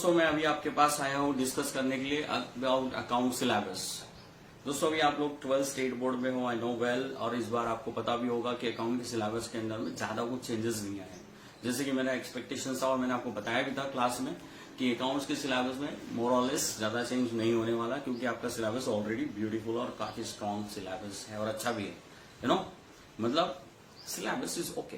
दोस्तों मैं अभी आपके पास आया हूँ डिस्कस करने के लिए अबाउट अकाउंट सिलेबस। दोस्तों अभी आप लोग 12 स्टेट बोर्ड में हो, आई नो वेल, और इस बार आपको पता भी होगा कि अकाउंट के सिलेबस के अंदर में ज्यादा कुछ चेंजेस नहीं आए, जैसे कि मेरा एक्सपेक्टेशन था और मैंने आपको बताया भी था क्लास में कि अकाउंट्स के सिलेबस में मोर और लेस ज्यादा चेंज नहीं होने वाला, क्योंकि आपका सिलेबस ऑलरेडी ब्यूटीफुल और काफी स्ट्रॉन्ग सिलेबस है और अच्छा भी है, यू नो, मतलब syllabus is okay,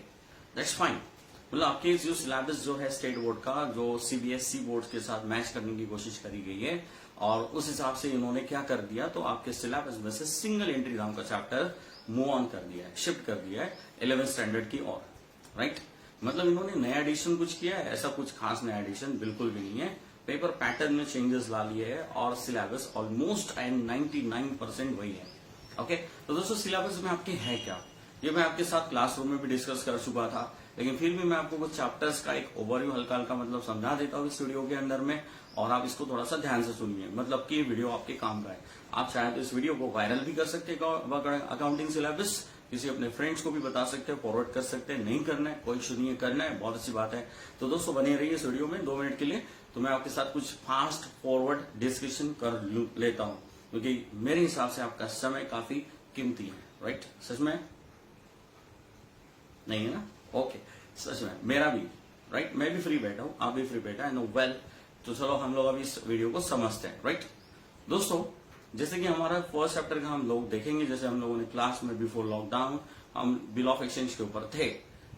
that's fine. मतलब आपके जो सिलेबस जो है स्टेट बोर्ड का, जो सीबीएसई बोर्ड के साथ मैच करने की कोशिश करी गई है, और उस हिसाब से इन्होंने क्या कर दिया, तो आपके सिलेबस में से सिंगल एंट्री नाम का चैप्टर मूव ऑन कर दिया है, शिफ्ट कर दिया है 11th स्टैंडर्ड की ओर, राइट। मतलब इन्होंने नया एडिशन कुछ किया है, ऐसा कुछ खास नया एडिशन बिल्कुल भी नहीं है। पेपर पैटर्न में चेंजेस ला लिए है और सिलेबस ऑलमोस्ट एंड 99% वही है। ओके, तो दोस्तों सिलेबस में आपके है क्या, ये मैं आपके साथ क्लासरूम में भी डिस्कस कर चुका था, लेकिन फिर भी मैं आपको कुछ चैप्टर्स का एक ओवरव्यू हल्का हल्का मतलब समझा देता हूँ इस वीडियो के अंदर में, और आप इसको थोड़ा सा ध्यान से सुनिए, मतलब कि ये वीडियो आपके काम का है। आप चाहे तो इस वीडियो को वायरल भी कर सकते हैं, अकाउंटिंग सिलेबस किसी अपने फ्रेंड्स को भी बता सकते हैं, फॉरवर्ड कर सकते हैं, नहीं करना है कोई इशू नहीं है, करना है बहुत अच्छी बात है। तो दोस्तों बने रहिए इस वीडियो में 2 मिनट के लिए, तो मैं आपके साथ कुछ फास्ट फॉरवर्ड डिस्कशन कर लेता हूँ, क्योंकि मेरे हिसाब से आपका समय काफी कीमती है, राइट। सच में नहीं है ना? ओके, सच में मेरा भी, राइट, मैं भी फ्री बैठा हूं, आप भी फ्री बैठा है, नो वेल। तो चलो हम लोग अभी इस वीडियो को समझते हैं, राइट। दोस्तों जैसे कि हमारा फर्स्ट चैप्टर का हम लोग देखेंगे, जैसे हम लोगों ने क्लास में बिफोर लॉकडाउन हम बिल ऑफ एक्सचेंज के ऊपर थे,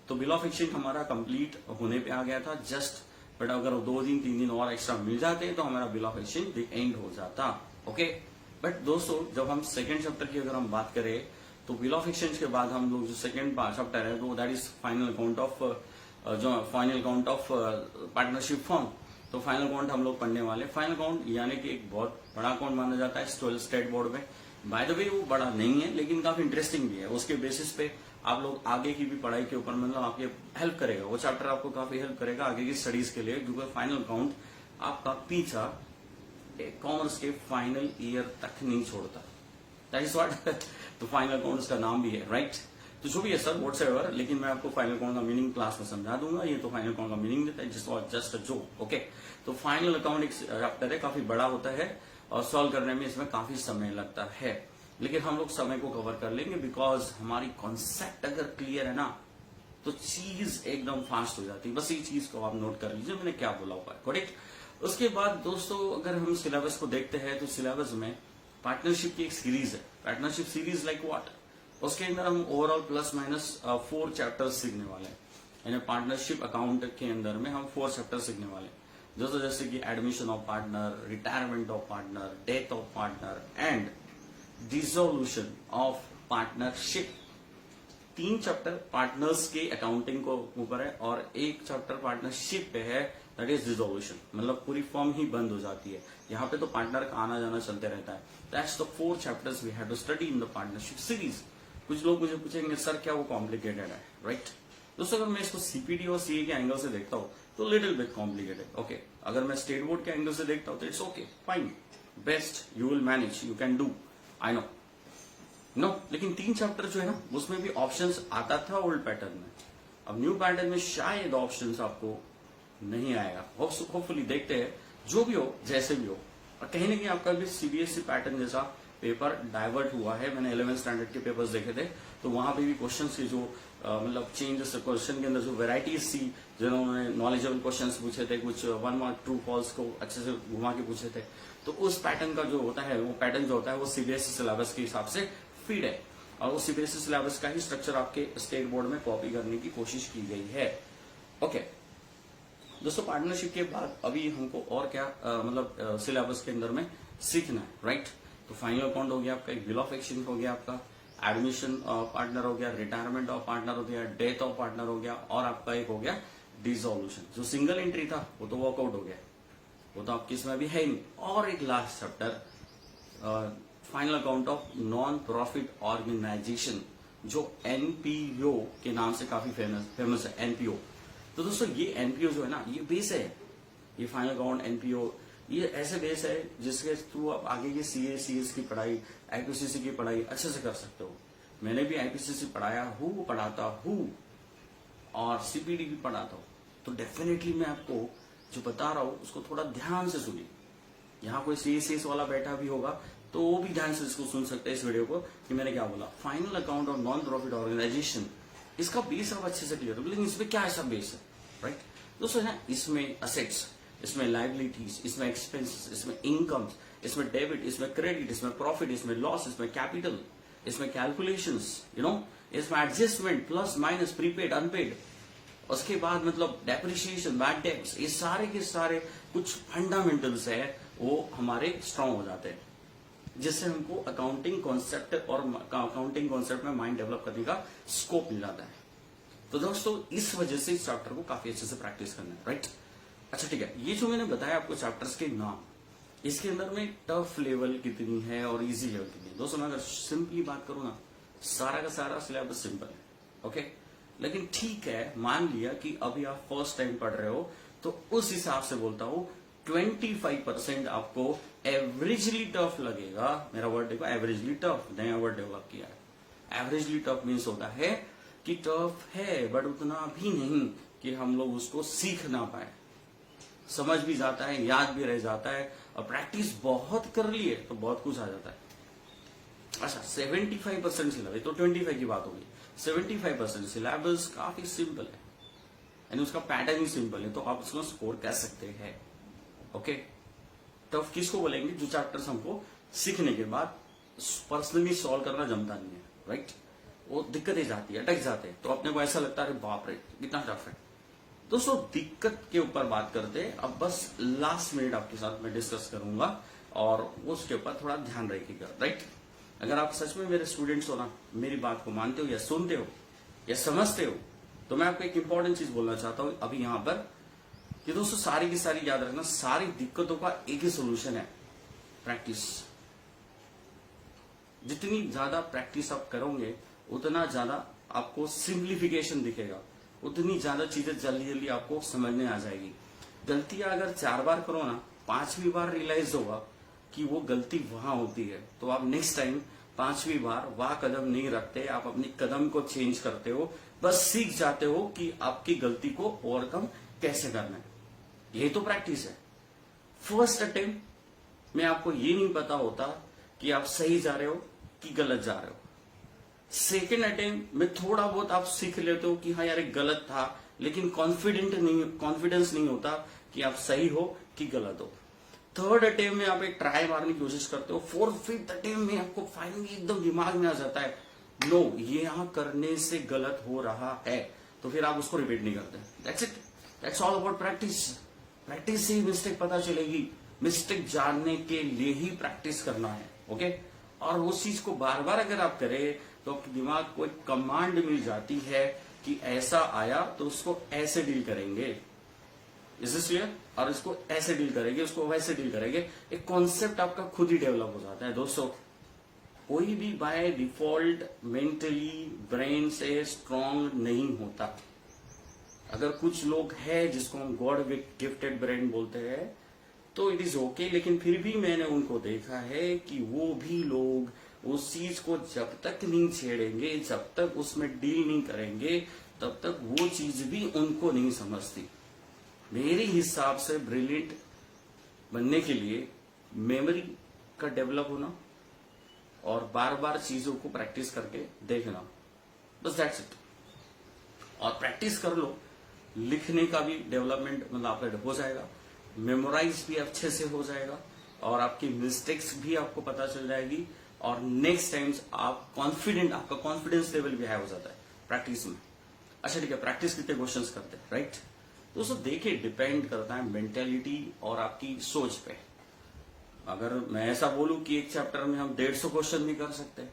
तो बिल ऑफ एक्सचेंज हमारा कंप्लीट होने पे आ गया था जस्ट, बट अगर 2 दिन 3 दिन और एक्स्ट्रा मिल जाते तो हमारा बिल ऑफ एक्सचेंज एंड हो जाता। ओके, बट दोस्तों जब हम सेकेंड चैप्टर की अगर हम बात करें, तो बिल ऑफ एक्सचेंज के बाद हम लोग जो सेकेंड चैप्टर है, तो that is final account of partnership form. तो फाइनल अकाउंट हम लोग पढ़ने वाले। फाइनल अकाउंट यानी कि एक बहुत बड़ा अकाउंट माना जाता है 12 स्टेट बोर्ड में। बाय द वे वो बड़ा नहीं है, लेकिन काफी इंटरेस्टिंग भी है। उसके बेसिस पे आप लोग आगे की भी पढ़ाई के ऊपर मतलब आपके हेल्प करेगा, वो चैप्टर आपको काफी हेल्प करेगा आगे की स्टडीज के लिए, क्योंकि फाइनल अकाउंट आपका पीछा कॉमर्स के फाइनल ईयर तक नहीं छोड़ता, दैट इज व्हाट तो फाइनल अकाउंट का नाम भी है, राइट। तो जो भी है सर व्हाट्स एवर, लेकिन मैं आपको फाइनल अकाउंट का मीनिंग क्लास में समझा दूंगा। ये तो फाइनल अकाउंट का मीनिंग देता है, जस्ट अ जोक। ओके, तो फाइनल अकाउंट एक चैप्टर है, काफी बड़ा होता है और सॉल्व करने में इसमें काफी समय लगता है, लेकिन हम लोग समय को कवर कर लेंगे, बिकॉज हमारी कॉन्सेप्ट अगर क्लियर है ना तो चीज एकदम फास्ट हो जाती है। बस ये चीज को आप नोट कर लीजिए मैंने क्या बोला हुआ है, करेक्ट। उसके बाद दोस्तों अगर हम सिलेबस को देखते हैं, तो सिलेबस में पार्टनरशिप की एक सीरीज है, पार्टनरशिप सीरीज लाइक व्हाट। उसके अंदर हम ओवरऑल प्लस माइनस 4 चैप्टर्स सीखने वाले हैं, यानी पार्टनरशिप अकाउंट के अंदर में हम 4 चैप्टर सीखने वाले हैं, दोस्तों, जैसे कि admission of partner, retirement of partner, death of partner and dissolution of partnership. 3 chapter partners के अकाउंटिंग को ऊपर है और 1 चैप्टर पार्टनरशिप पे है, दैट इज डिसोल्यूशन। मतलब पूरी फॉर्म ही बंद हो जाती है, यहाँ पे तो पार्टनर का आना जाना चलते रहता है। That's the 4 chapters we have to study in the partnership series. कुछ लोग मुझे पूछेंगे सर क्या वो कॉम्प्लिकेटेड है, राइट। दोस्तों अगर मैं इसको सीपीडी और सीए के एंगल से देखता हूँ तो लिटिल बिट कॉम्प्लिकेटेड, ओके। अगर मैं स्टेट बोर्ड के एंगल से देखता हूँ तो it's okay, fine, best, you will manage, you can do, I know, no. लेकिन 3 चैप्टर जो है ना उसमें भी ऑप्शंस आता था ओल्ड पैटर्न में, अब न्यू पैटर्न में शायद ऑप्शंस आपको नहीं आएगा, होपफुली देखते हैं, जो भी हो जैसे भी हो। और कहीं ना कहीं आपका भी सीबीएसई पैटर्न जैसा पेपर डाइवर्ट हुआ है। मैंने 11th स्टैंडर्ड के पेपर्स देखे थे, तो वहां पे भी क्वेश्चन के जो मतलब चेंजेस क्वेश्चन के अंदर जो वेराइटीज थी, जिन्होंने नॉलेजेबल क्वेश्चन पूछे थे, कुछ 1 मार्क ट्रू फॉल्स को अच्छे से घुमा के पूछे थे, तो उस पैटर्न का जो होता है, वो पैटर्न जो होता है वो सीबीएसई सिलेबस के हिसाब से फीड है, और वो सीबीएसई सिलेबस का ही स्ट्रक्चर आपके स्टेट बोर्ड में कॉपी करने की कोशिश की गई है। ओके दोस्तों, पार्टनरशिप के बाद अभी हमको और क्या मतलब सिलेबस के अंदर में सीखना है, राइट। तो फाइनल अकाउंट हो गया आपका, एक बिल ऑफ एक्सचेंज हो गया आपका, एडमिशन पार्टनर हो गया, रिटायरमेंट ऑफ पार्टनर हो गया, डेथ ऑफ पार्टनर हो गया, और आपका एक हो गया डिसोल्यूशन। जो सिंगल एंट्री था वो तो वॉकआउट हो गया, वो तो आपकी इसमें अभी है ही नहीं। और एक last chapter final account of non profit organisation, जो एनपीओ के नाम से काफी फेमस है, एनपीओ। तो दोस्तों ये एनपीओ जो है ना, ये बेस है, ये फाइनल अकाउंट एनपीओ, ये ऐसे बेस है जिसके थ्रू आप आगे की सीए सीएस की पढ़ाई, आईपीसीसी की पढ़ाई अच्छे से कर सकते हो। मैंने भी आईपीसीसी पढ़ाया हूँ, पढ़ाता हूँ, और सीपीडी भी पढ़ाता हूँ, तो डेफिनेटली मैं आपको जो बता रहा हूं उसको थोड़ा ध्यान से सुनिए। यहाँ कोई सीएस वाला बैठा भी होगा तो वो भी ध्यान से इसको सुन सकते हैं, इस वीडियो को, कि मैंने क्या बोला। फाइनल अकाउंट और नॉन प्रॉफिट ऑर्गेनाइजेशन, इसका बेस आप अच्छे से क्लियर हो, लेकिन इसमें क्या ऐसा बेस है, राइट दोस्तों? है इसमें असेट्स, इसमें लाइबिलिटीज, इसमें एक्सपेंसेस, इसमें इनकम, इसमें डेबिट, इसमें क्रेडिट, इसमें प्रॉफिट, इसमें लॉस, इसमें कैपिटल, इसमें कैलकुलेशंस, इसमें adjustment, plus minus, prepaid, unpaid, उसके बाद मतलब डेप्रिसिएशन, बैड डेट्स, ये सारे के सारे कुछ फंडामेंटल्स है, वो हमारे स्ट्रांग हो जाते हैं, जिससे हमको अकाउंटिंग कॉन्सेप्ट और अकाउंटिंग कॉन्सेप्ट में माइंड डेवलप करने का स्कोप मिल जाता है। तो दोस्तों इस वजह से इस चैप्टर को काफी अच्छे से प्रैक्टिस करना है, राइट? अच्छा ठीक है, ये जो मैंने बताया आपको चैप्टर्स के नाम, इसके अंदर में टफ लेवल कितनी है और इजी लेवल कितनी है। दोस्तों मैं अगर सिंपली बात करूं ना, सारा का सारा सिलेबस सिंपल है, ओके? लेकिन ठीक है, मान लिया कि अभी आप फर्स्ट टाइम पढ़ रहे हो, तो उस हिसाब से बोलता हूं 25% आपको एवरेजली टफ लगेगा। मेरा वर्ड देखो, एवरेजली टफ, नया वर्ड डेवलप किया है। एवरेजली टफ मीन्स होता है कि टफ है बट उतना भी नहीं कि हम लोग उसको सीख ना पाए, समझ भी जाता है, याद भी रह जाता है, और प्रैक्टिस बहुत कर लिए तो बहुत कुछ आ जाता है। अच्छा 75% सिलेबस, तो 25 की बात होगी। 75% सिलेबस काफी सिंपल है, यानी उसका पैटर्न ही सिंपल है, तो आप उसको स्कोर कर सकते हैं, ओके? टफ किसको बोलेंगे? जो चैप्टर्स हमको सीखने के बाद पर्सनली सॉल्व करना जमता नहीं है, राइट? वो दिक्कतें जाती है, अटक जाते हैं, तो अपने को ऐसा लगता है अरे बाप रे कितना टफ है। दोस्तों दिक्कत के ऊपर बात करते हैं, अब बस लास्ट मिनट आपके साथ मैं डिस्कस करूंगा और उसके ऊपर थोड़ा ध्यान रखिएगा, राइट? अगर आप सच में मेरे स्टूडेंट्स हो ना, मेरी बात को मानते हो या सुनते हो या समझते हो, तो मैं आपको एक इंपॉर्टेंट चीज बोलना चाहता हूं अभी यहाँ पर, कि दोस्तों सारी की सारी याद रखना, सारी दिक्कतों का एक ही सोल्यूशन है, प्रैक्टिस। जितनी ज्यादा प्रैक्टिस आप करोगे उतना ज्यादा आपको सिंप्लीफिकेशन दिखेगा, उतनी ज्यादा चीजें जल्दी जल्दी आपको समझने आ जाएगी। गलतियां अगर 4 बार करो ना, 5वीं बार रियलाइज होगा कि वो गलती वहां होती है, तो आप नेक्स्ट टाइम 5वीं बार वहां कदम नहीं रखते, आप अपनी कदम को चेंज करते हो, बस सीख जाते हो कि आपकी गलती को ओवरकम कैसे करना है। यही तो प्रैक्टिस है। फर्स्ट अटेम्प्ट में आपको ये नहीं पता होता कि आप सही जा रहे हो कि गलत जा रहे हो। सेकेंड अटेम्प्ट में थोड़ा बहुत आप सीख लेते हो कि हाँ यार गलत था, लेकिन कॉन्फिडेंस नहीं होता कि आप सही हो कि गलत हो। थर्ड अटेम्प्ट में आप एक ट्राई मारने की कोशिश करते हो। फोर्थ फिफ्थ अटेम्प्ट में आपको फाइनली एकदम दिमाग में आ जाता है नो, ये यहां करने से गलत हो रहा है, तो फिर आप उसको रिपीट नहीं करते। That's it, that's all about practice. Practice से ही मिस्टेक पता चलेगी, मिस्टेक जानने के लिए ही प्रैक्टिस करना है, ओके? और उस चीज को बार बार अगर आप करें तो आपके दिमाग को एक कमांड मिल जाती है कि ऐसा आया तो उसको ऐसे डील करेंगे, इज दिस क्लियर? और इसको ऐसे डील करेंगे, उसको वैसे डील करेंगे। एक कॉन्सेप्ट आपका खुद ही डेवलप हो जाता है। दोस्तों कोई भी बाय डिफॉल्ट मेंटली ब्रेन से स्ट्रांग नहीं होता। अगर कुछ लोग हैं जिसको हम गॉड गिफ्टेड ब्रेन बोलते हैं तो इट इज ओके, लेकिन फिर भी मैंने उनको देखा है कि वो भी लोग उस चीज को जब तक नहीं छेड़ेंगे, जब तक उसमें डील नहीं करेंगे, तब तक वो चीज भी उनको नहीं समझती। मेरे हिसाब से ब्रिलियंट बनने के लिए मेमोरी का डेवलप होना और बार बार चीजों को प्रैक्टिस करके देखना, बस दैट्स इट। और प्रैक्टिस कर लो, लिखने का भी डेवलपमेंट मतलब आपका हो जाएगा, मेमोराइज भी अच्छे से हो जाएगा, और आपकी मिस्टेक्स भी आपको पता चल जाएगी, और नेक्स्ट टाइम्स आप कॉन्फिडेंट, आपका कॉन्फिडेंस लेवल भी हाई हो जाता है प्रैक्टिस में। अच्छा ठीक है, प्रैक्टिस कितने क्वेश्चंस करते हैं, राइट? दोस्तों देखिए, डिपेंड करता है मेंटेलिटी और आपकी सोच पे। अगर मैं ऐसा बोलूं कि एक चैप्टर में हम 150 क्वेश्चन भी कर सकते हैं,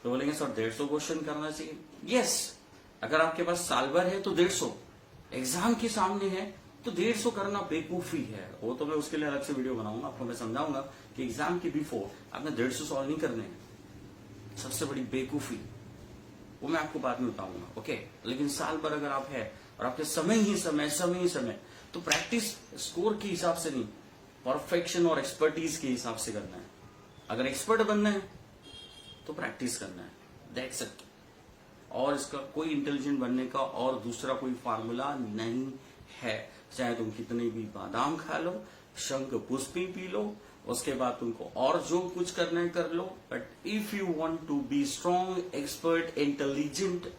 तो बोलेंगे सर 150 क्वेश्चन करना चाहिए। यस, अगर आपके पास साल भर है तो 150, एग्जाम के सामने है तो 150 करना बेवकूफी है। वो तो मैं उसके लिए अलग से वीडियो बनाऊंगा, आपको मैं समझाऊंगा कि एग्जाम के बिफोर आपने 150 सॉल्व नहीं करने हैं, सबसे बड़ी बेवकूफी, वो मैं आपको बाद में बताऊंगा, ओके? लेकिन साल भर अगर आप है और आपके समय ही समय, तो प्रैक्टिस स्कोर के हिसाब से नहीं, परफेक्शन और एक्सपर्टीज के हिसाब से करना है। अगर एक्सपर्ट बनना है तो प्रैक्टिस करना है, दैट्स इट। और इसका कोई इंटेलिजेंट बनने का और दूसरा कोई फार्मूला नहीं है। चाहे तुम कितने भी बादाम खा लो, शंख पुष्पी पी लो, उसके बाद तुमको और जो कुछ करना है कर लो, but if you want to be strong, expert, intelligent,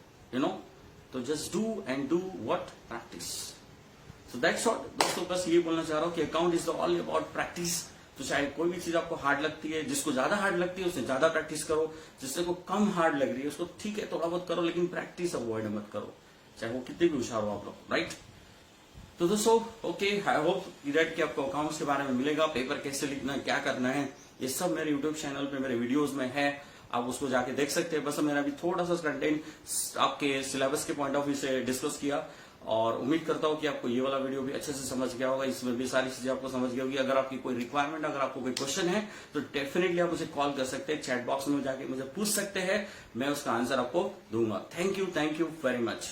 तो just do and do what, practice. So that's all दोस्तों, बस ये बोलना चाह रहा हूँ कि account is all about practice. तो चाहे कोई भी चीज आपको हार्ड लगती है, जिसको ज्यादा हार्ड लगती है उससे ज्यादा प्रैक्टिस करो, जिससे को कम हार्ड लग रही है उसको ठीक है थोड़ा बहुत करो, लेकिन प्रैक्टिस अवॉइड मत करो, चाहे वो कितने भी होशियार हो आप लोग, राइट। तो दोस्तों ओके, आई होप दैट कि आपको अकाउंट्स के बारे में मिलेगा, पेपर कैसे लिखना है, क्या करना है, ये सब मेरे यूट्यूब चैनल पे मेरे वीडियोस में है, आप उसको जाके देख सकते हैं। बस मेरा भी थोड़ा सा कंटेंट आपके सिलेबस के पॉइंट ऑफ व्यू से डिस्कस किया, और उम्मीद करता हूँ कि आपको ये वाला वीडियो भी अच्छे से समझ गया होगा, इसमें भी सारी चीजें आपको समझ गई होगी। अगर आपकी कोई रिक्वायरमेंट, अगर आपको कोई क्वेश्चन है तो डेफिनेटली आप मुझे कॉल कर सकते हैं, चैट बॉक्स में जाके मुझे पूछ सकते हैं, मैं उसका आंसर आपको दूंगा। Thank you very much.